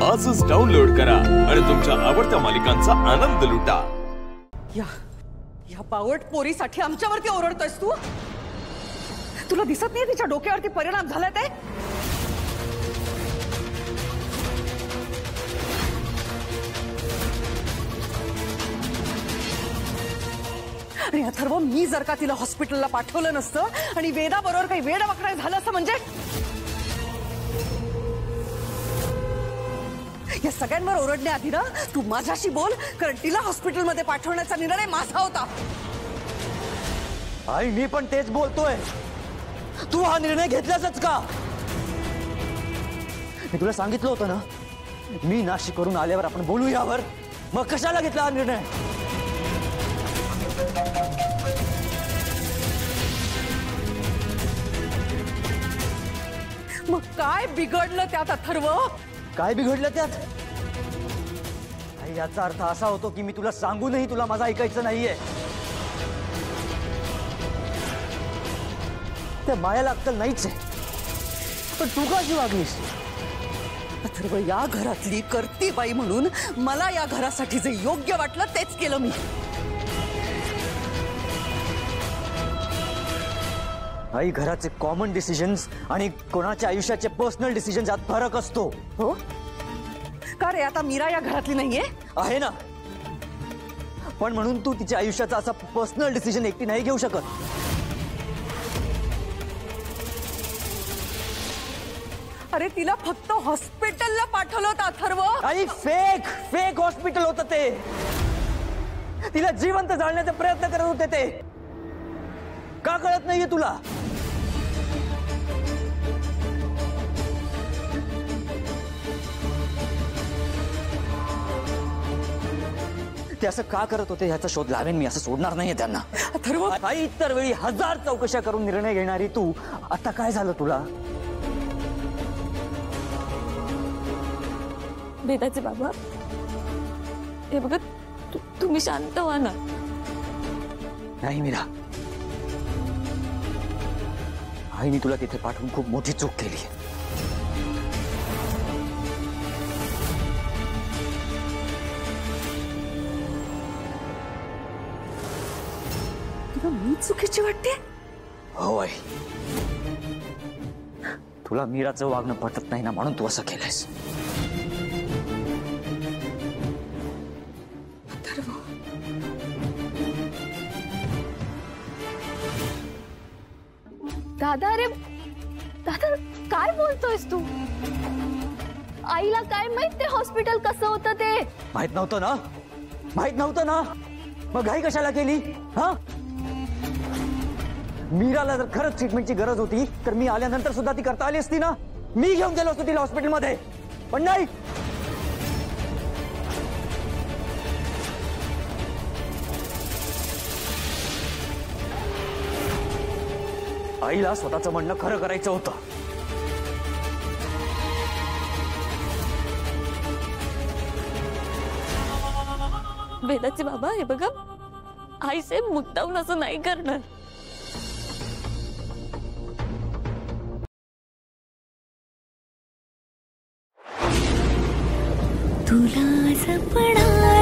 आजच डाउनलोड करा आणि तुमच्या आवडत्या मालिकांचा आनंद लुटा। या बावट पोरीसाठी आमच्यावरती ओरडतोयस तू? तुला दिसत नाही तिच्या डोक्यावरती परिणाम झालाय ते? आणि अथर्व, मी जर का तिला हॉस्पिटलला पाठवलं नसतं आणि वेदा बरोबर काही वेडवाकडे झालं असं म्हणजे या सगळ्यांवर ओरडण्याआधी ना तू माझ्याशी बोल, कारण तिला हॉस्पिटलमध्ये पाठवण्याचा निर्णय माझा होता। आई, मी पण तेच बोलतोय। तू हा निर्णय घेतलासच का? मी तुला सांगितलं होतं ना, मी नाशिकवरून आल्यावर आपण बोलू यावर। मग कशाला घेतला हा निर्णय? मग काय बिघडलं त्यात अथर्व? काय बिघडलं त्यात? आई, याचा अर्थ असा होतो की मी तुला सांगूनही तुला माझं ऐकायचं नाहीये। त्या मायाला अक्कल नाहीच आहे, पण तू कशी वागलीस? अथर्व, या घरातली करती बाई म्हणून मला या घरासाठी जे योग्य वाटलं तेच केलं मी। आई, घराचे कॉमन डिसिजन्स आणि कोणाच्या आयुष्याचे पर्सनल डिसिजन्स यात फरक असतो। हो का रे? आता मीरा या घरातली नाहीये? आहे ना, पण म्हणून तू तिच्या आयुष्याचा असा पर्सनल डिसिजन एकटी नाही घेऊ शकत। अरे, तिला फक्त हॉस्पिटलला पाठवलं होतं अथर्व। आई, फेक हॉस्पिटल होतं ते। तिला जिवंत जाळण्याचा प्रयत्न करत होते ते। का कळत नाहीये तुला? ते असं का करत होते ह्याचा शोध लावेन मी, असं सोडणार नाहीये त्यांना। अथर्व, आई, इतर वेळी हजार चौकशा करून निर्णय घेणारी तू, आता काय झालं तुला? वेदाचे बाबा, हे बघा, तुम्ही शांत व्हा ना। नाही मीरा, आईने तुला तिथे पाठवून खूप मोठी चूक केली। तुला मी चुकीची वाटते? हो आई, तुला मीराचं वागणं पटत नाही ना, म्हणून तू असं केलंयस। दादा, अरे दादा, काय बोलतोयस तू? आईला काय माहित ते हॉस्पिटल कसं होतं ते? माहित नव्हतं ना? माहित नव्हतं ना? मग घाई कशाला केली? हा, मीराला जर खरंच ट्रीटमेंटची गरज होती तर मी आल्यानंतर सुद्धा ती करता आली असती ना। मी घेऊन गेलो असतो तिला हॉस्पिटलमध्ये, पण नाही। आईला स्वतःचं म्हणणं खरं करायचं होतं। वेदाचे बाबा, हे बघा, आई साहेब मुद्दामून असं नाही करणार। तुला सपना